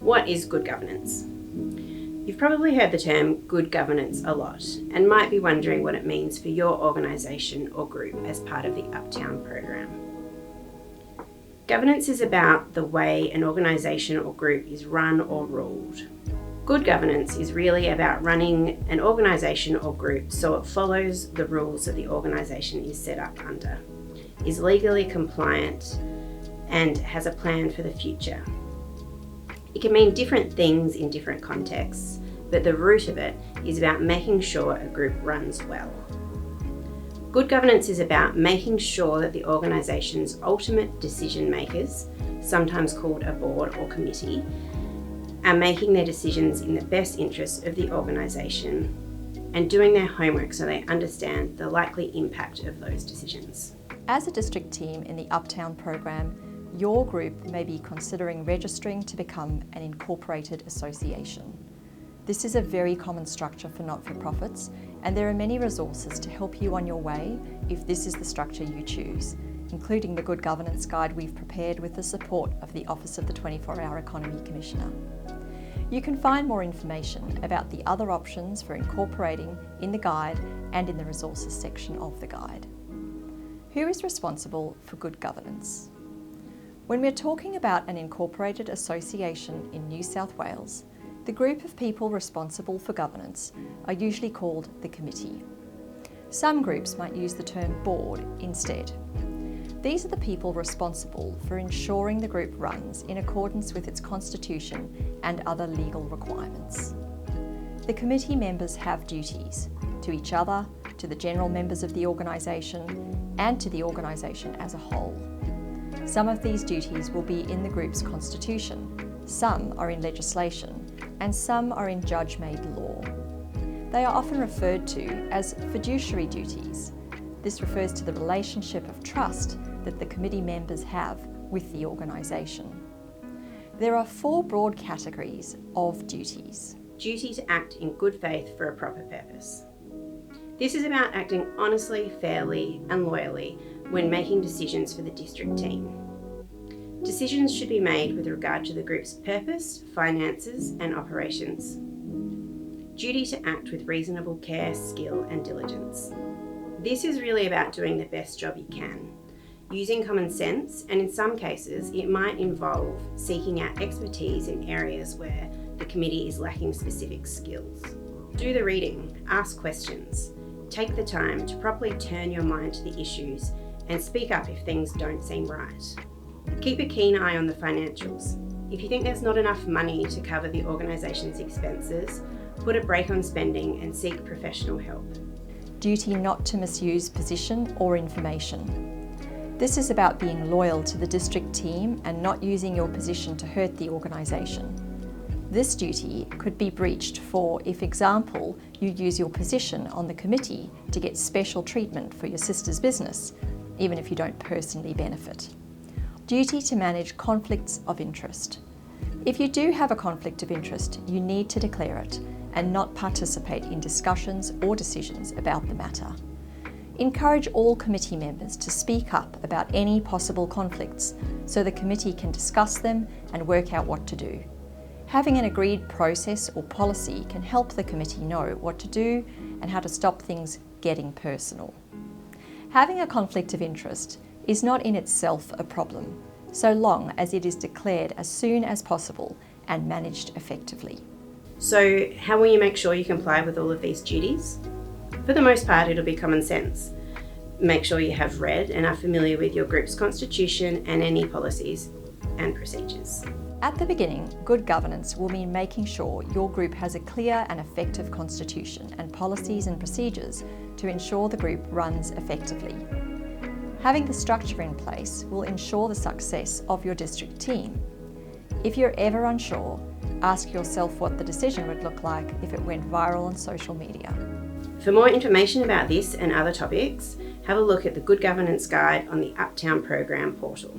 What is good governance? You've probably heard the term good governance a lot and might be wondering what it means for your organisation or group as part of the Uptown program. Governance is about the way an organisation or group is run or ruled. Good governance is really about running an organisation or group so it follows the rules that the organisation is set up under, is legally compliant, and has a plan for the future. It can mean different things in different contexts, but the root of it is about making sure a group runs well. Good governance is about making sure that the organisation's ultimate decision makers, sometimes called a board or committee, are making their decisions in the best interest of the organisation and doing their homework so they understand the likely impact of those decisions. As a district team in the Uptown program, your group may be considering registering to become an incorporated association. This is a very common structure for not-for-profits, and there are many resources to help you on your way if this is the structure you choose, including the Good Governance Guide we've prepared with the support of the Office of the 24-Hour Economy Commissioner. You can find more information about the other options for incorporating in the guide and in the resources section of the guide. Who is responsible for good governance? When we're talking about an incorporated association in New South Wales, the group of people responsible for governance are usually called the committee. Some groups might use the term board instead. These are the people responsible for ensuring the group runs in accordance with its constitution and other legal requirements. The committee members have duties to each other, to the general members of the organisation, and to the organisation as a whole. Some of these duties will be in the group's constitution, some are in legislation, and some are in judge-made law. They are often referred to as fiduciary duties. This refers to the relationship of trust that the committee members have with the organisation. There are 4 broad categories of duties. Duty to act in good faith for a proper purpose. This is about acting honestly, fairly, and loyally when making decisions for the district team. Decisions should be made with regard to the group's purpose, finances, and operations. Duty to act with reasonable care, skill, and diligence. This is really about doing the best job you can, using common sense, and in some cases, it might involve seeking out expertise in areas where the committee is lacking specific skills. Do the reading, ask questions, take the time to properly turn your mind to the issues and speak up if things don't seem right. Keep a keen eye on the financials. If you think there's not enough money to cover the organisation's expenses, put a brake on spending and seek professional help. Duty not to misuse position or information. This is about being loyal to the district team and not using your position to hurt the organisation. This duty could be breached for, if example, you use your position on the committee to get special treatment for your sister's business, even if you don't personally benefit. Duty to manage conflicts of interest. If you do have a conflict of interest, you need to declare it and not participate in discussions or decisions about the matter. Encourage all committee members to speak up about any possible conflicts so the committee can discuss them and work out what to do. Having an agreed process or policy can help the committee know what to do and how to stop things getting personal. Having a conflict of interest is not in itself a problem, so long as it is declared as soon as possible and managed effectively. So, how will you make sure you comply with all of these duties? For the most part, it'll be common sense. Make sure you have read and are familiar with your group's constitution and any policies and procedures. At the beginning, good governance will mean making sure your group has a clear and effective constitution and policies and procedures to ensure the group runs effectively. Having the structure in place will ensure the success of your district team. If you're ever unsure, ask yourself what the decision would look like if it went viral on social media. For more information about this and other topics, have a look at the Good Governance Guide on the Uptown Program portal.